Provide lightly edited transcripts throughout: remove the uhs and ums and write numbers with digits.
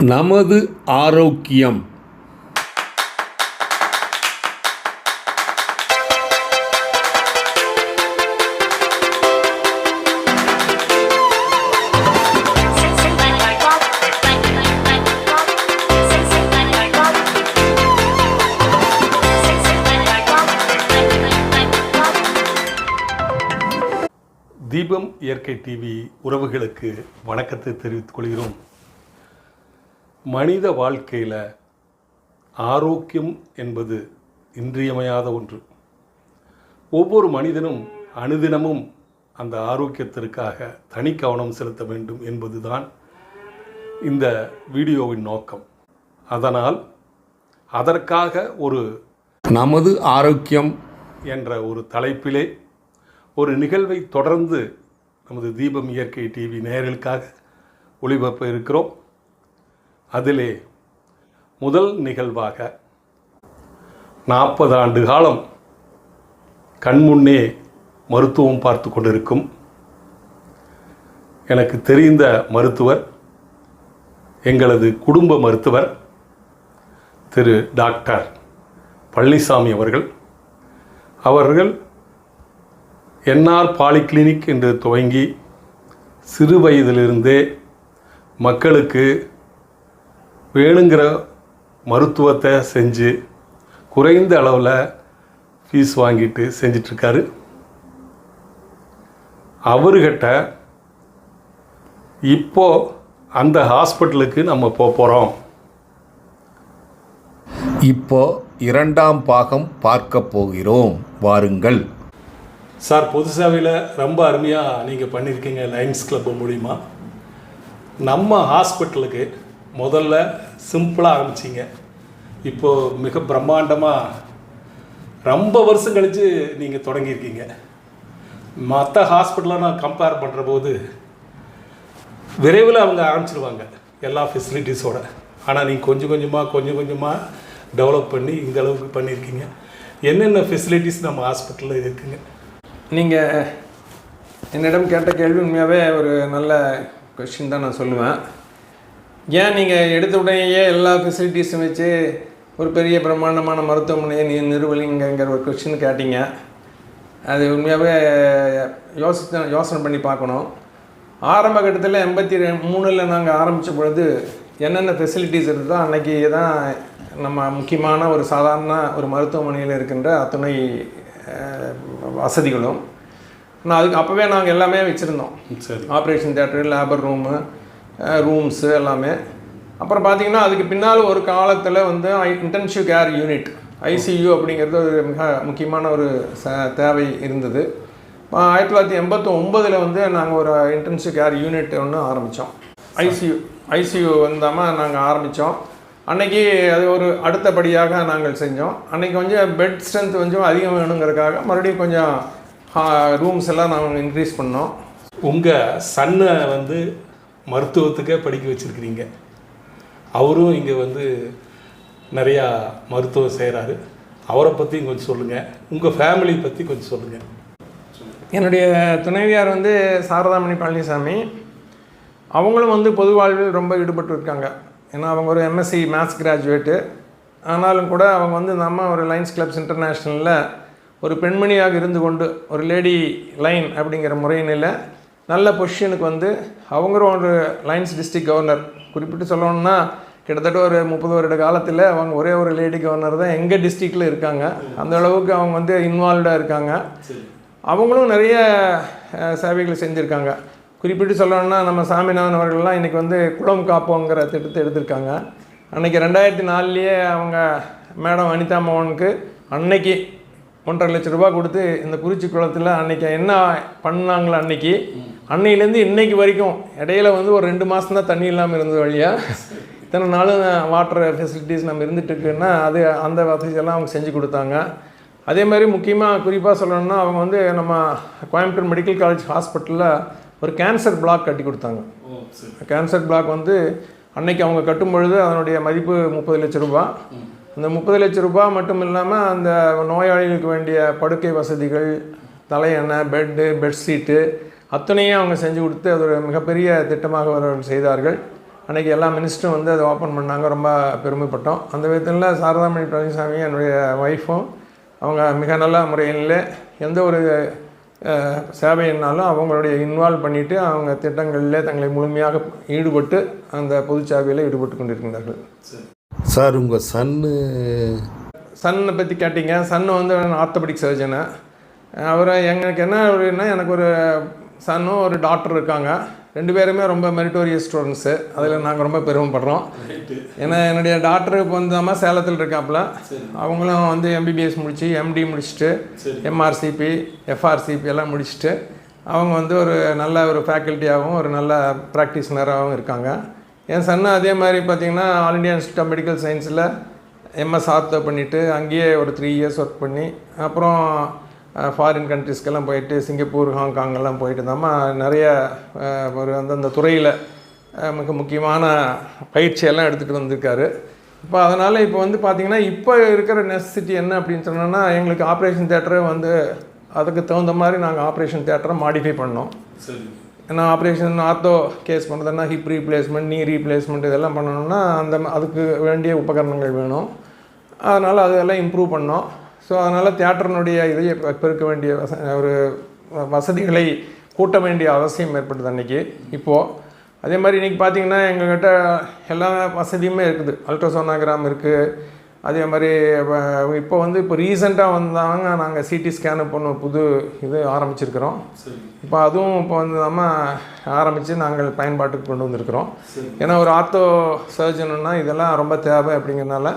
நமது ஆரோக்கியம். தீபம் இயற்கை டிவி உறவுகளுக்கு வணக்கத்தை தெரிவித்துக் கொள்கிறோம். மனித வாழ்க்கையில் ஆரோக்கியம் என்பது இன்றியமையாத ஒன்று. ஒவ்வொரு மனிதனும் அனுதினமும் அந்த ஆரோக்கியத்திற்காக தனி கவனம் செலுத்த வேண்டும் என்பதுதான் இந்த வீடியோவின் நோக்கம். அதனால் அதற்காக ஒரு நமது ஆரோக்கியம் என்ற ஒரு தலைப்பிலே ஒரு நிகழ்வை தொடர்ந்து நமது தீபம் இயற்கை டிவி நேயர்களுக்காக ஒளிபரப்ப இருக்கிறோம். அதிலே முதல் நிகழ்வாக 40 ஆண்டு காலம் கண்முன்னே மருத்துவம் பார்த்து கொண்டிருக்கும் எனக்கு தெரிந்த மருத்துவர், எங்களது குடும்ப மருத்துவர் திரு டாக்டர் பழனிசாமி அவர்கள் என்ஆர் பாலிகிளினிக் என்று துவங்கி சிறு வயதிலிருந்தே மக்களுக்கு வேணுங்கிற மருத்துவத்தை செஞ்சு குறைந்த அளவில் ஃபீஸ் வாங்கிட்டு செஞ்சிட்ருக்காரு. அவர்கிட்ட இப்போது அந்த ஹாஸ்பிட்டலுக்கு நம்ம போகிறோம். இப்போ 2ஆம் பாகம் பார்க்க போகிறோம், வாருங்கள். சார், பொது சேவையில் ரொம்ப அருமையாக நீங்கள் பண்ணியிருக்கீங்க லயன்ஸ் கிளப் மூலிமா. நம்ம ஹாஸ்பிட்டலுக்கு முதல்ல சிம்பிளாக ஆரம்பிச்சிங்க, இப்போது மிக பிரம்மாண்டமாக ரொம்ப வருஷம் கழித்து நீங்கள் தொடங்கியிருக்கீங்க. மற்ற ஹாஸ்பிட்டலை நான் கம்பேர் பண்ணுற போது விரைவில் அவங்க ஆரம்பிச்சிருவாங்க எல்லா ஃபெசிலிட்டிஸோடு. ஆனால் நீங்கள் கொஞ்சம் கொஞ்சமாக டெவலப் பண்ணி இந்த அளவுக்கு பண்ணியிருக்கீங்க. என்னென்ன ஃபெசிலிட்டிஸ் நம்ம ஹாஸ்பிட்டலில் இருக்குங்க? நீங்கள் என்னிடம் கேட்ட கேள்வி உண்மையாகவே ஒரு நல்ல கொஸ்டின் தான் நான் சொல்லுவேன். ஏன் நீங்கள் எடுத்த உடனேயே எல்லா ஃபெசிலிட்டிஸும் வச்சு ஒரு பெரிய பிரம்மாண்டமான மருத்துவமனையை நிறுவலிங்கிற ஒரு கொஸ்டின் கேட்டீங்க. அது உண்மையாகவே யோசனை பண்ணி பார்க்கணும். ஆரம்ப கட்டத்தில் 83 நாங்கள் ஆரம்பித்த பொழுது என்னென்ன ஃபெசிலிட்டிஸ் இருந்ததோ அன்றைக்கி தான் நம்ம முக்கியமான ஒரு சாதாரண ஒரு மருத்துவமனையில் இருக்கின்ற அத்துணை வசதிகளும் அதுக்கு அப்போவே நாங்கள் எல்லாமே வச்சுருந்தோம். சரி, ஆப்ரேஷன் தியேட்டரு, லேபர் ரூம்ஸு எல்லாமே. அப்புறம் பார்த்திங்கன்னா அதுக்கு பின்னால் ஒரு காலத்தில் வந்து இன்டென்சிவ் கேர் யூனிட், ஐசியூ அப்படிங்கிறது ஒரு மிக முக்கியமான ஒரு தேவை இருந்தது. 1989 வந்து நாங்கள் ஒரு இன்டென்சிவ் கேர் யூனிட் ஒன்று ஆரம்பித்தோம். ஐசியூ வந்தாமல் நாங்கள் ஆரம்பித்தோம். அன்றைக்கி அது ஒரு அடுத்தபடியாக நாங்கள் செஞ்சோம். அன்றைக்கி கொஞ்சம் பெட் ஸ்ட்ரென்த் கொஞ்சம் அதிகம் வேணுங்கிறதுக்காக மறுபடியும் கொஞ்சம் ரூம்ஸ் எல்லாம் நாங்கள் இன்க்ரீஸ் பண்ணோம். உங்கள் சன்னை வந்து மருத்துவத்துக்கே படிக்க வச்சுருக்கிறீங்க. அவரும் இங்கே வந்து நிறையா மருத்துவம் செய்கிறாரு. அவரை பற்றி கொஞ்சம் சொல்லுங்கள், உங்கள் ஃபேமிலி பற்றி கொஞ்சம் சொல்லுங்கள். என்னுடைய துணைவியார் வந்து சாரதாமணி பழனிசாமி. அவங்களும் வந்து பொது வாழ்வில் ரொம்ப ஈடுபட்டு இருக்காங்க. ஏன்னா அவங்க ஒரு எம்எஸ்சி மேத்ஸ் கிராஜுவேட்டு. ஆனாலும் கூட அவங்க வந்து நம்ம ஒரு லைன்ஸ் கிளப்ஸ் இன்டர்நேஷ்னலில் ஒரு பெண்மணியாக இருந்து கொண்டு ஒரு லேடி லைன் அப்படிங்கிற முறையினில் நல்ல பொசிஷனுக்கு வந்து அவங்களும் ஒரு லைன்ஸ் டிஸ்ட்ரிக்ட் கவர்னர். குறிப்பிட்டு சொல்லணும்னா கிட்டத்தட்ட ஒரு 30 வருட காலத்தில் அவங்க ஒரே ஒரு லேடி கவர்னர் தான் எங்கள் டிஸ்ட்ரிக்டில் இருக்காங்க. அந்த அளவுக்கு அவங்க வந்து இன்வால்வ்டாக இருக்காங்க. அவங்களும் நிறைய சேவைகள் செஞ்சுருக்காங்க. குறிப்பிட்டு சொல்லணும்னா நம்ம சாமிநாதன் அவர்கள்லாம் இன்றைக்கி வந்து குளம் காப்போங்கிற திட்டத்தை எடுத்திருக்காங்க. அன்றைக்கி 2004 அவங்க மேடம் அனிதா மோகனுக்கு அன்னைக்கு 1.5 லட்ச ரூபா கொடுத்து இந்த குறிச்சி குளத்தில் அன்றைக்கி என்ன பண்ணாங்களோ அன்னையிலேருந்து இன்றைக்கு வரைக்கும் இடையில வந்து ஒரு 2 மாதம் தான் தண்ணி இல்லாமல் இருந்தது வழியாக. இத்தனை நாளும் வாட்டர் ஃபெசிலிட்டிஸ் நம்ம இருந்துகிட்ருக்குன்னா அது அந்த வசதியெல்லாம் அவங்க செஞ்சு கொடுத்தாங்க. அதே மாதிரி முக்கியமாக குறிப்பாக சொல்லணும்னா அவங்க வந்து நம்ம கோயம்புத்தூர் மெடிக்கல் காலேஜ் ஹாஸ்பிட்டலில் ஒரு கேன்சர் பிளாக் கட்டி கொடுத்தாங்க. கேன்சர் பிளாக் வந்து அன்னைக்கு அவங்க கட்டும் பொழுது அதனுடைய மதிப்பு 30 லட்ச ரூபா. அந்த 30 லட்ச ரூபா மட்டும் இல்லாமல் அந்த நோயாளிகளுக்கு வேண்டிய படுக்கை வசதிகள், தலையணை, பெட்ஷீட்டு அத்தனையும் அவங்க செஞ்சு கொடுத்து அது ஒரு மிகப்பெரிய திட்டமாக அவர்கள் செய்தார்கள். அன்றைக்கி எல்லா மினிஸ்டரும் வந்து அதை ஓப்பன் பண்ணாங்க. ரொம்ப பெருமைப்பட்டோம். அந்த விதத்தில் சாரதாமணி பழனிசாமி என்னுடைய ஒய்ஃபும் அவங்க மிக நல்ல முறையில் எந்த ஒரு சேவையினாலும் அவங்களுடைய இன்வால்வ் பண்ணிவிட்டு அவங்க திட்டங்களில் தங்களை முழுமையாக ஈடுபட்டு அந்த பொதுச்சேவையில் ஈடுபட்டு கொண்டிருக்கின்றார்கள். சார் உங்கள் சன்னை பற்றி கேட்டிங்க. சன்னு வந்து ஆர்த்தோபெடிக் சர்ஜனு. அவரை எங்களுக்கு என்ன அப்படின்னா, எனக்கு ஒரு சன்னும் ஒரு டாக்டர் இருக்காங்க. 2 பேருமே ரொம்ப மெரிட்டோரியஸ் ஸ்டூடெண்ட்ஸு. அதில் நாங்கள் ரொம்ப பெருமைப்படுறோம். ஏன்னா என்னுடைய டாக்டர் இப்போ வந்து சேலத்தில் இருக்காப்புல. அவங்களும் வந்து எம்பிபிஎஸ் முடித்து எம்டி முடிச்சுட்டு எம்ஆர்சிபி எஃப்ஆர்சிபி எல்லாம் முடிச்சுட்டு அவங்க வந்து ஒரு நல்ல ஒரு ஃபேக்கல்ட்டியாகவும் ஒரு நல்ல ப்ராக்டிஸ்னராகவும் இருக்காங்க. என் சன்னு அதே மாதிரி பார்த்திங்கன்னா All India Institute of Medical சயின்ஸில் எம்எஸ் ஆர்த்தோ பண்ணிவிட்டு அங்கேயே ஒரு 3 இயர்ஸ் ஒர்க் பண்ணி அப்புறம் ஃபாரின் கண்ட்ரிஸ்க்கெல்லாம் போயிட்டு சிங்கப்பூர் ஹாங்காங்கெல்லாம் போயிட்டு தாம்மா நிறைய ஒரு அந்தந்த துறையில் மிக முக்கியமான பயிற்சியெல்லாம் எடுத்துகிட்டு வந்திருக்காரு. இப்போ அதனால் இப்போ வந்து பார்த்திங்கன்னா இப்போ இருக்கிற நெசசிட்டி என்ன அப்படின்னு சொன்னோன்னா, எங்களுக்கு ஆப்ரேஷன் தேட்டரை வந்து அதுக்கு தகுந்த மாதிரி நாங்கள் ஆப்ரேஷன் தேட்டரை மாடிஃபை பண்ணோம். ஏன்னா ஆப்ரேஷன் ஆர்த்தோ கேஸ் பண்ணுறதுன்னா ஹிப் ரீப்ளேஸ்மெண்ட், நீ ரீப்ளேஸ்மெண்ட் இதெல்லாம் பண்ணணும்னா அதுக்கு வேண்டிய உபகரணங்கள் வேணும். அதனால் அதெல்லாம் இம்ப்ரூவ் பண்ணோம். ஸோ அதனால் தியேட்டர்னுடைய இதை பெருக்க வேண்டிய ஒரு வசதிகளை கூட்ட வேண்டிய அவசியம் ஏற்படுது அன்றைக்கி. இப்போது அதே மாதிரி இன்றைக்கி பார்த்திங்கன்னா எங்கள்கிட்ட எல்லா வசதியுமே இருக்குது. அல்ட்ராசோனோகிராம் இருக்குது. அதே மாதிரி இப்போ வந்து இப்போ ரீசெண்டாக வந்தாங்க நாங்கள் சிடி ஸ்கேனு பண்ண புது இது ஆரம்பிச்சிருக்கிறோம். இப்போ அதுவும் இப்போ வந்து நம்ம ஆரம்பித்து நாங்கள் பயன்பாட்டுக்கு கொண்டு வந்திருக்கிறோம். ஏன்னா ஒரு ஆர்த்தோ சர்ஜனுன்னா இதெல்லாம் ரொம்ப தேவை அப்படிங்கிறதுனால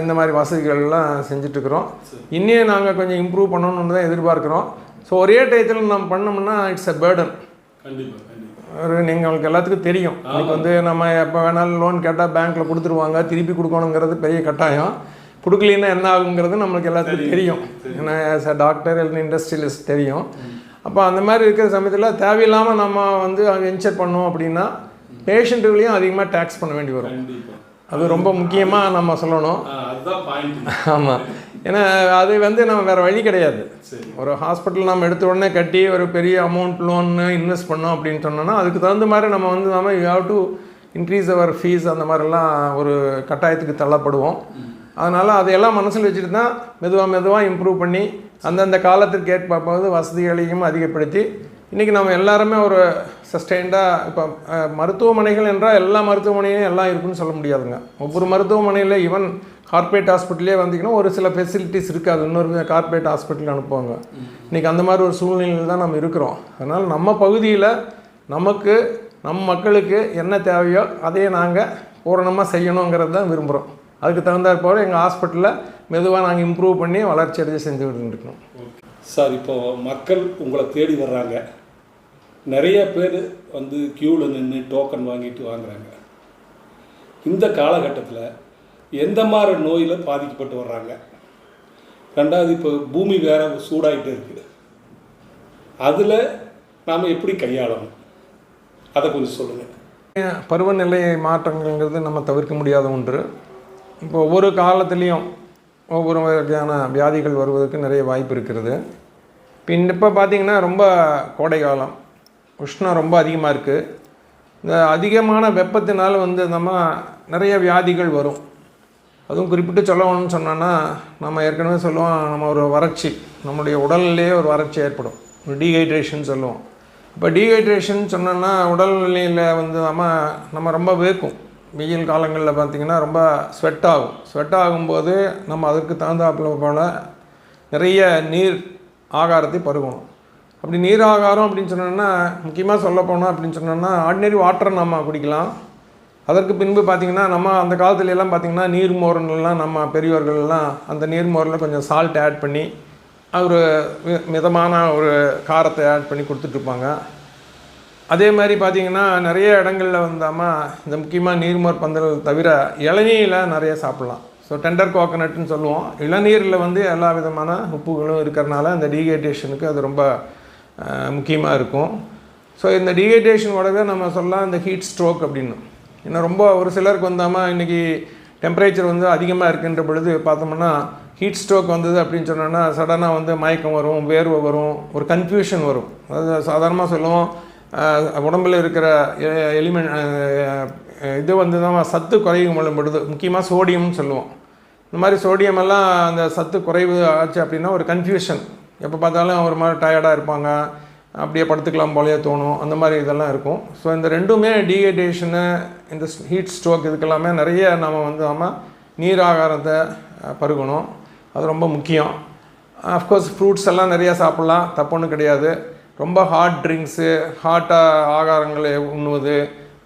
இந்த மாதிரி வசதிகள்லாம் செஞ்சிட்ருக்குறோம். இன்னும் நாங்கள் கொஞ்சம் இம்ப்ரூவ் பண்ணணுன்னு தான் எதிர்பார்க்குறோம். ஸோ ஒரே டயத்தில் நம்ம பண்ணோம்னா இட்ஸ் அ பேர்டன். ஒரு உங்களுக்கு எல்லாத்துக்கும் தெரியும். இன்னைக்கு வந்து நம்ம எப்போ வேணாலும் லோன் கேட்டால் பேங்க்கில் கொடுத்துருவாங்க. திருப்பி கொடுக்கணுங்கிறது பெரிய கட்டாயம். கொடுக்கலன்னா என்ன ஆகுங்கிறது நம்மளுக்கு எல்லாத்துக்கும் தெரியும். ஏன்னா ஆஸ் அ டாக்டர் இல்லை இண்டஸ்ட்ரியலிஸ்ட் தெரியும். அப்போ அந்த மாதிரி இருக்கிற சமயத்தில் தேவையில்லாமல் நம்ம வந்து வென்ச்சர் பண்ணோம் அப்படின்னா பேஷண்ட்டுகளையும் அதிகமாக டேக்ஸ் பண்ண வேண்டி வரும். அது ரொம்ப முக்கியமாக நம்ம சொல்லணும். ஆமாம். ஏன்னா அது வந்து நம்ம வேறு வழி கிடையாது. ஒரு ஹாஸ்பிட்டல் நம்ம எடுத்த உடனே கட்டி ஒரு பெரிய அமௌண்ட் லோன்னு இன்வெஸ்ட் பண்ணோம் அப்படின்னு சொன்னோன்னா அதுக்கு தகுந்த மாதிரி நம்ம வந்து you have to increase our fees அந்த மாதிரிலாம் ஒரு கட்டாயத்துக்கு தள்ளப்படுவோம். அதனால் அதையெல்லாம் மனசில் வச்சுட்டு தான் மெதுவாக இம்ப்ரூவ் பண்ணி அந்தந்த காலத்திற்கு ஏற்ப வசதிகளையும் அதிகப்படுத்தி இன்றைக்கி நம்ம எல்லாருமே ஒரு சஸ்டெயின்டாக இப்போ மருத்துவமனைகள் என்றால் எல்லா மருத்துவமனையும் எல்லாம் இருக்குன்னு சொல்ல முடியாதுங்க. ஒவ்வொரு மருத்துவமனையில் ஈவன் கார்ப்பரேட் ஹாஸ்பிட்டலே வந்திங்கன்னா ஒரு சில ஃபெசிலிட்டிஸ் இருக்காது. இன்னொரு கார்ப்பரேட் ஹாஸ்பிட்டலுக்கு அனுப்புவாங்க. இன்றைக்கி அந்த மாதிரி ஒரு சூழ்நிலையில் தான் நம்ம இருக்கிறோம். அதனால் நம்ம பகுதியில் நமக்கு நம் மக்களுக்கு என்ன தேவையோ அதையே நாங்கள் பூரணமாக செய்யணுங்கிறது தான் விரும்புகிறோம். அதுக்கு தகுந்தாற் போல் எங்கள் ஹாஸ்பிட்டலில் மெதுவாக நாங்கள் இம்ப்ரூவ் பண்ணி வளர்ச்சி அடைஞ்சு செஞ்சுக்கிட்டு இருக்கோம். சார், இப்போது மக்கள் உங்களை தேடி வர்றாங்க. நிறைய பேர் வந்து க்யூவில் நின்று டோக்கன் வாங்குறாங்க. இந்த காலகட்டத்தில் எந்த மாதிரி நோயில் பாதிக்கப்பட்டு வர்றாங்க? ரெண்டாவது, இப்போ பூமி வேறு சூடாகிட்டே இருக்குது. அதில் நாம் எப்படி கையாளணும் அதை கொஞ்சம் சொல்லுங்கள். பருவநிலை மாற்றங்கள்ங்கிறது நம்ம தவிர்க்க முடியாத ஒன்று. இப்போ ஒவ்வொரு காலத்துலேயும் ஒவ்வொரு வகையான வியாதிகள் வருவதற்கு நிறைய வாய்ப்பு இருக்கிறது. இப்போ பார்த்திங்கன்னா ரொம்ப கோடை காலம், உஷ்ணம் ரொம்ப அதிகமாக இருக்குது. இந்த அதிகமான வெப்பத்தினால் வந்து நம்ம நிறைய வியாதிகள் வரும். அதுவும் குறிப்பிட்டு சொல்லணும்னு சொன்னோன்னா நம்ம ஏற்கனவே சொல்லுவோம், நம்ம ஒரு வறட்சி, நம்முடைய உடல்லையே ஒரு வறட்சி ஏற்படும், ஒரு டீஹைட்ரேஷன் சொல்லுவோம். இப்போ டீஹைட்ரேஷன் சொன்னோன்னா உடல்நிலையில் வந்து நம்ம ரொம்ப வேர்க்கும். வெயில் காலங்களில் பார்த்திங்கன்னா ரொம்ப ஸ்வெட் ஆகும். ஸ்வெட் ஆகும்போது நம்ம அதற்கு தகுந்தாப்புல போல் நிறைய நீர் ஆகாரத்தை பருகணும். அப்படி நீர் ஆகாரம் அப்படின்னு சொன்னோன்னா முக்கியமாக சொல்ல போனோம் அப்படின்னு சொன்னோன்னா ஆர்டினரி வாட்டரை நம்ம குடிக்கலாம். அதற்கு பின்பு பார்த்திங்கன்னா நம்ம அந்த காலத்துலலாம் பார்த்திங்கன்னா நீர்மோர்லாம் நம்ம பெரியவர்கள்லாம் அந்த நீர்மோரில் கொஞ்சம் சால்ட் ஆட் பண்ணி ஒரு மிதமான ஒரு காரத்தை ஆட் பண்ணி கொடுத்துட்ருப்பாங்க. அதே மாதிரி பார்த்திங்கன்னா நிறைய இடங்களில் வந்தாமல் இந்த முக்கியமாக நீர்மோர் பந்தல் தவிர இளநீரில் நிறைய சாப்பிட்லாம். ஸோ டெண்டர் கோகனட்னு சொல்லுவோம். இளநீரில் வந்து எல்லா விதமான உப்புகளும் இருக்கிறனால அந்த டீஹைட்ரேஷனுக்கு அது ரொம்ப முக்கியமாக இருக்கும். ஸோ இந்த டீஹைட்ரேஷனோடவே நம்ம சொல்லலாம் இந்த ஹீட் ஸ்ட்ரோக் அப்படின்னு. ஏன்னா ரொம்ப ஒரு சிலருக்கு வந்தாமல் இன்றைக்கி டெம்பரேச்சர் வந்து அதிகமாக இருக்குன்ற பொழுது பார்த்தோம்னா ஹீட் ஸ்ட்ரோக் வந்தது அப்படின்னு சொன்னோன்னா சடனாக வந்து மயக்கம் வரும், வேர்வை வரும், ஒரு கன்ஃபியூஷன் வரும். அதாவது சாதாரணமாக சொல்லுவோம் உடம்பில் இருக்கிற எலிமெண்ட் இது வந்து தான் சத்து குறைவுபடுது. முக்கியமாக சோடியம்னு சொல்லுவோம். இந்த மாதிரி சோடியம் எல்லாம் அந்த சத்து குறைவு ஆச்சு அப்படின்னா ஒரு கன்ஃபியூஷன், எப்போ பார்த்தாலும் ஒரு மாதிரி டயர்டாக இருப்பாங்க, அப்படியே படுத்துக்கலாம் போலையே தோணும், அந்த மாதிரி இதெல்லாம் இருக்கும். ஸோ இந்த ரெண்டுமே டீஹைட்ரேஷனு, இந்த ஹீட் ஸ்ட்ரோக் இதுக்கெல்லாமே நிறைய நம்ம நீர் ஆகாரத்தை பருகணும். அது ரொம்ப முக்கியம். அஃப்கோர்ஸ் ஃப்ரூட்ஸ் எல்லாம் நிறையா சாப்பிட்லாம், தப்புன்னு கிடையாது. ரொம்ப ஹாட் ட்ரிங்க்ஸு, ஹாட்டாக ஆகாரங்களை உண்ணுவது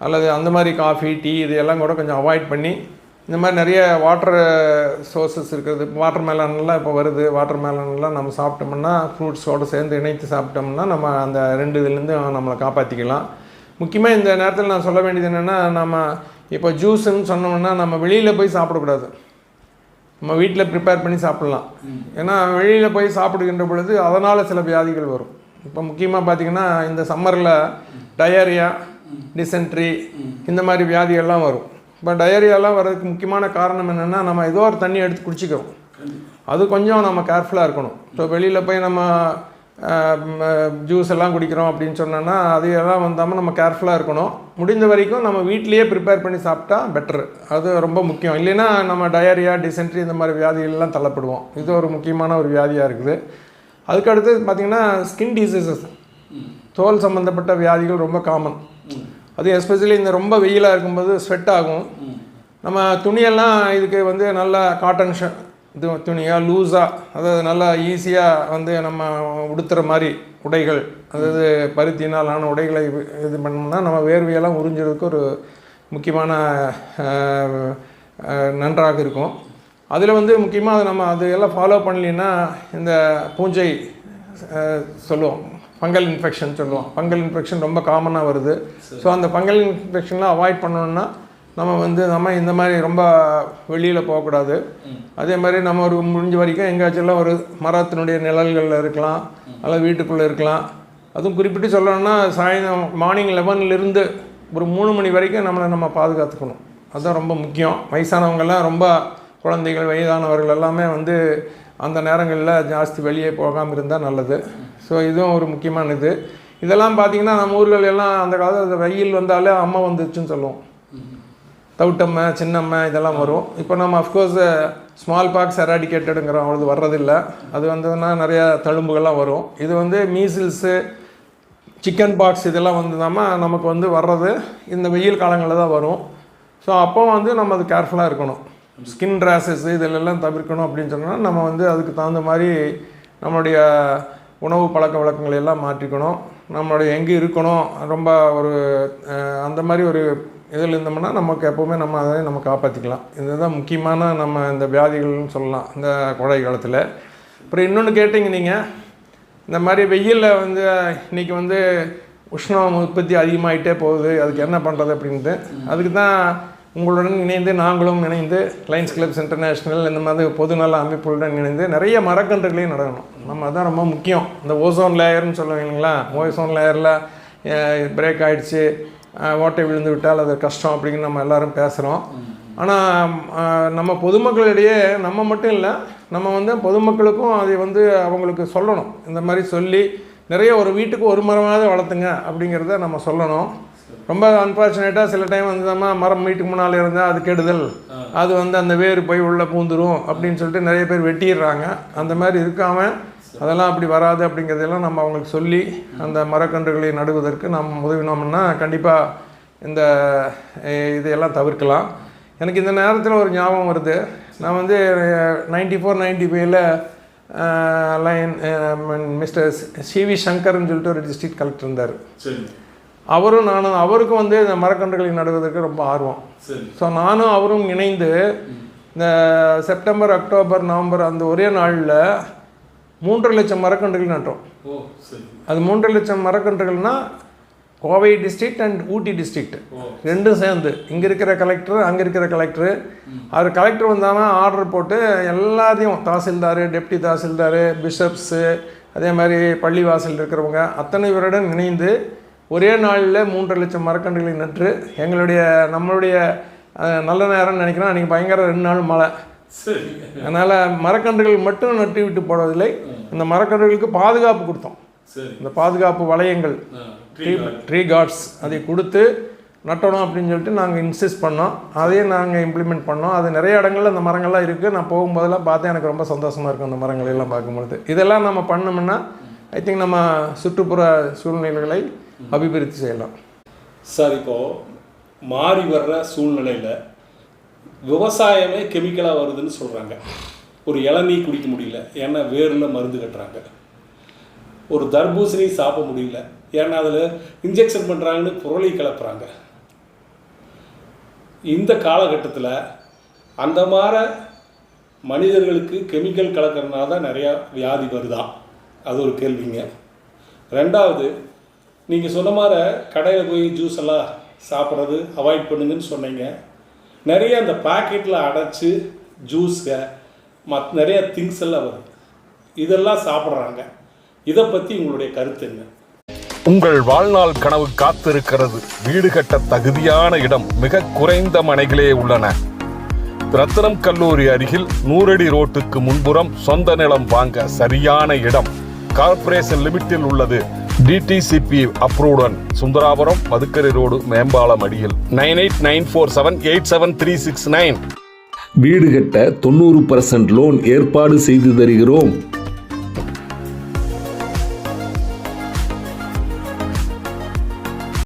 அல்லது அந்த மாதிரி காஃபி டீ இதையெல்லாம் கூட கொஞ்சம் அவாய்ட் பண்ணி இந்த மாதிரி நிறைய வாட்டர் சோர்ஸஸ் இருக்கிறது. வாட்டர் மேலன்லாம் இப்போ வருது. வாட்டர் மேலன்லாம் நம்ம சாப்பிட்டோம்னா ஃப்ரூட்ஸோடு சேர்ந்து இணைத்து சாப்பிட்டோம்னா நம்ம அந்த 2 இதுலேருந்து நம்மளை காப்பாற்றிக்கலாம். முக்கியமாக இந்த நேரத்தில் நான் சொல்ல வேண்டியது என்னென்னா, நம்ம இப்போ ஜூஸுன்னு சொன்னோம்னா நம்ம வெளியில் போய் சாப்பிடக்கூடாது. நம்ம வீட்டில் ப்ரிப்பேர் பண்ணி சாப்பிட்லாம். ஏன்னா வெளியில் போய் சாப்பிடுகின்ற பொழுது அதனால் சில வியாதிகள் வரும். இப்போ முக்கியமாக பார்த்திங்கன்னா இந்த சம்மரில் டயரியா, டிசென்ட்ரி இந்த மாதிரி வியாதிகள்லாம் வரும். இப்போ டயரியாலாம் வர்றதுக்கு முக்கியமான காரணம் என்னென்னா, நம்ம ஏதோ ஒரு தண்ணி எடுத்து குடிச்சிக்கிறோம். அது கொஞ்சம் நம்ம கேர்ஃபுல்லாக இருக்கணும். ஸோ வெளியில் போய் நம்ம ஜூஸ் எல்லாம் குடிக்கிறோம் அப்படின்னு சொன்னோன்னா அதையெல்லாம் வந்தாமல் நம்ம கேர்ஃபுல்லாக இருக்கணும். முடிந்த வரைக்கும் நம்ம வீட்லேயே ப்ரிப்பேர் பண்ணி சாப்பிட்டா பெட்ரு. அது ரொம்ப முக்கியம். இல்லைன்னா நம்ம டயரியா, டிசென்ட்ரி இந்த மாதிரி வியாதிகள்லாம் தள்ளப்படுவோம். இது ஒரு முக்கியமான ஒரு வியாதியாக இருக்குது. அதுக்கடுத்து பார்த்திங்கன்னா ஸ்கின் டிசீசஸ், தோல் சம்மந்தப்பட்ட வியாதிகள் ரொம்ப காமன். அது எஸ்பெஷலி இந்த ரொம்ப வெயிலாக இருக்கும்போது ஸ்வெட் ஆகும். நம்ம துணியெல்லாம் இதுக்கு வந்து நல்லா காட்டன் இது துணியாக லூஸாக, அதாவது நல்லா ஈஸியாக நம்ம உடுத்துகிற மாதிரி உடைகள், அதாவது பருத்தினாலான உடைகளை இது பண்ணோம்னா நம்ம வேர்வையெல்லாம் உறிஞ்சுறதுக்கு ஒரு முக்கியமான நன்றாக இருக்கும். அதில் முக்கியமாக அது எல்லாம் ஃபாலோ பண்ணலைன்னா இந்த பூஞ்சை சொல்லுவோம், ஃபங்கல் இன்ஃபெக்ஷன் சொல்லுவோம். ஃபங்கல் இன்ஃபெக்ஷன் ரொம்ப காமனாக வருது. ஸோ அந்த ஃபங்கல் இன்ஃபெக்ஷன்லாம் அவாய்ட் பண்ணணுன்னா நம்ம இந்த மாதிரி ரொம்ப வெளியில் போகக்கூடாது. அதே மாதிரி நம்ம ஒரு முடிஞ்ச வரைக்கும் எங்கேயாச்சும் ஒரு மரத்தினுடைய நிழல்களில் இருக்கலாம், அல்லது வீட்டுக்குள்ளே இருக்கலாம். அதுவும் குறிப்பிட்டு சொல்லணும்னா சாயந்தரம் மார்னிங் 11லேருந்து ஒரு 3 மணி வரைக்கும் நம்ம பாதுகாத்துக்கணும். அதுதான் ரொம்ப முக்கியம். வயசானவங்கெல்லாம், ரொம்ப குழந்தைகள், வயதானவர்கள் எல்லாமே அந்த நேரங்களில் ஜாஸ்தி வெளியே போகாமல் இருந்தால் நல்லது. ஸோ இதுவும் ஒரு முக்கியமானது. இதெல்லாம் பார்த்திங்கன்னா நம்ம ஊர்கள் எல்லாம் அந்த காலத்தில் வெயில் வந்தாலே அம்மா வந்துச்சுன்னு சொல்லுவோம். தவிட்டம்மை, சின்னம்மை இதெல்லாம் வரும். இப்போ நம்ம அஃப்கோர்ஸ் ஸ்மால் பாக்ஸ் எராடிகேட்டடுங்கிறோம், அவ்வளவு வர்றதில்லை. அது வந்ததுன்னா நிறையா தழும்புகள்லாம் வரும். இது மீசில்ஸு, சிக்கன் பாக்ஸ் இதெல்லாம் நமக்கு வர்றது இந்த வெயில் காலங்களில் தான் வரும். ஸோ அப்போ நம்ம அது கேர்ஃபுல்லாக இருக்கணும். ஸ்கின் ரேஷஸ் இதிலெல்லாம் தவிர்க்கணும் அப்படின்னு சொன்னால் நம்ம அதுக்கு தகுந்த மாதிரி நம்மளுடைய உணவு பழக்க வழக்கங்களை எல்லாம் மாற்றிக்கணும். நம்மளுடைய எங்கே இருக்கணும், ரொம்ப ஒரு அந்த மாதிரி ஒரு இதில் இருந்தோம்னா நமக்கு எப்போவுமே அதை நம்ம காப்பாற்றிக்கலாம். இதுதான் முக்கியமான நம்ம இந்த வியாதிகள்னு சொல்லலாம் இந்த கோடை காலத்தில். அப்புறம் இன்னொன்று கேட்டிங்க நீங்கள், இந்த மாதிரி வெயிலில் இன்றைக்கி உஷ்ணம் உற்பத்தி அதிகமாகிட்டே போகுது, அதுக்கு என்ன பண்ணுறது அப்படின்ட்டு. அதுக்கு தான் உங்களுடன் இணைந்து நாங்களும் இணைந்து லயன்ஸ் கிளப்ஸ் இன்டர்நேஷ்னல் இந்த மாதிரி பொதுநல அமைப்புகளுடன் இணைந்து நிறைய மரக்கன்றுகளையும் நடக்கணும். நம்ம அதுதான் ரொம்ப முக்கியம். இந்த ஓசோன் லேயர்னு சொல்லுவோம் இல்லைங்களா, ஓசோன் லேயரில் பிரேக் ஆகிடுச்சு, ஓட்டை விழுந்து விட்டால் அது கஷ்டம் அப்படின்னு நம்ம எல்லோரும் பேசுகிறோம். ஆனால் நம்ம பொதுமக்களிடையே நம்ம மட்டும் இல்லை, நம்ம பொதுமக்களுக்கும் அதை அவங்களுக்கு சொல்லணும். இந்த மாதிரி சொல்லி நிறைய ஒரு வீட்டுக்கு ஒரு மரமாவது வளர்த்துங்க அப்படிங்கிறத நம்ம சொல்லணும். ரொம்ப அன்ஃபார்ச்சுனேட்டாக சில டைம் மரம் வீட்டுக்கு முன்னால் இருந்தால் அது கெடுதல், அது அந்த வேறு போய் உள்ளே பூந்துடும் அப்படின்னு சொல்லிட்டு நிறைய பேர் வெட்டிடுறாங்க. அந்த மாதிரி இருக்காமல் அதெல்லாம் அப்படி வராது அப்படிங்கிறதெல்லாம் நம்ம அவங்களுக்கு சொல்லி அந்த மரக்கன்றுகளை நடுவதற்கு நம்ம உதவினோம்னா கண்டிப்பாக இந்த இதையெல்லாம் தவிர்க்கலாம். எனக்கு இந்த நேரத்தில் ஒரு ஞாபகம் வருது. நான் 94-95ல் மிஸ்டர் சிவி சங்கர்னு சொல்லிட்டு ஒரு டிஸ்ட்ரிக்ட் கலெக்டர் இருந்தார். அவரும் நானும், அவருக்கும் இந்த மரக்கன்றுகளை நடுவதற்கு ரொம்ப ஆர்வம். ஸோ நானும் அவரும் இணைந்து இந்த செப்டம்பர், அக்டோபர், நவம்பர் அந்த ஒரே நாளில் 3.5 லட்சம் மரக்கன்றுகள் நட்டோம். அது 3.5 லட்சம் மரக்கன்றுகள்னால் Kovai district and Ooty district ரெண்டும் சேர்ந்து, இங்கே இருக்கிற கலெக்டர், அங்கே இருக்கிற கலெக்டரு. அவர் கலெக்டர் வந்தாங்கன்னா ஆர்டர் போட்டு எல்லாத்தையும் தாசில்தார், டெப்டி தாசில்தார், பிஷப்ஸு, அதே மாதிரி பள்ளிவாசல் இருக்கிறவங்க அத்தனை பேருடன் இணைந்து ஒரே நாளில் 3.5 லட்சம் மரக்கன்றுகளை நட்டு நம்மளுடைய நல்ல நேரம்னு நினைக்கிறேன். அன்றைக்கி பயங்கர 2 நாள் மழை. அதனால் மரக்கன்றுகள் மட்டும் நட்டு விட்டு போடுவதில்லை, இந்த மரக்கன்றுகளுக்கு பாதுகாப்பு கொடுத்தோம். சரி. இந்த பாதுகாப்பு வளையங்கள் ட்ரீ கார்ட்ஸ் அதை கொடுத்து நட்டணும் அப்படின்னு சொல்லிட்டு நாங்கள் இன்சிஸ்ட் பண்ணோம். அதையும் நாங்கள் இம்ப்ளிமெண்ட் பண்ணோம். அது நிறைய இடங்கள்ல அந்த மரங்கள்லாம் இருக்குது. நான் போகும்போதெல்லாம் பார்த்தேன், எனக்கு ரொம்ப சந்தோஷமாக இருக்கும் அந்த மரங்கள் எல்லாம் பார்க்கும்பொழுது. இதெல்லாம் நம்ம பண்ணோம்னா ஐ திங்க் நம்ம சுற்றுப்புற சூழ்நிலைகளை அபிவிருத்தி செய்யலாம். சார், இப்போது மாறி வர்ற சூழ்நிலையில் விவசாயமே கெமிக்கலாக வருதுன்னு சொல்கிறாங்க. ஒரு இளநீ குடிக்க முடியல, ஏன்னா வேரில் மருந்து கட்டுறாங்க. ஒரு தர்பூசணி சாப்பிட முடியல, ஏன்னா அதில் இன்ஜெக்ஷன் பண்ணுறாங்கன்னு புரளி கலப்புறாங்க. இந்த காலகட்டத்தில் அந்த மாதிரி மனிதர்களுக்கு கெமிக்கல் கலக்கிறதுனால தான் நிறையா வியாதி வருதா? அது ஒரு கேள்விங்க. ரெண்டாவது, நீங்கள் சொன்ன மாதிரி கடையில் போய் ஜூஸ் எல்லாம் சாப்பிட்றது அவாய்ட் பண்ணுங்கன்னு சொன்னீங்க. நிறைய அந்த பாக்கெட்டில் அடைச்சி ஜூஸை நிறைய திங்ஸ் எல்லாம் வருது, இதெல்லாம் சாப்பிட்றாங்க. இதை பற்றி உங்களுடைய கருத்து என்ன? உங்கள் வாழ்நாள் கனவு காத்திருக்கிறது. வீடு கட்ட தகுதியான இடம் மிக குறைந்த மனைகளே உள்ளன. ரத்தினம் கல்லூரி அருகில் 100 அடி ரோட்டுக்கு முன்புறம் சொந்த நிலம் வாங்க சரியான இடம். கார்ப்பரேஷன் லிமிட்டில் உள்ளது. டிடிசிபி அப்ரூவ்டன். சுந்தராபுரம் மதுக்கரை ரோடு, மேம்பாலம் அடியில். 9894787369. வீடு கட்ட 90% லோன் ஏற்பாடு செய்து தருகிறோம்.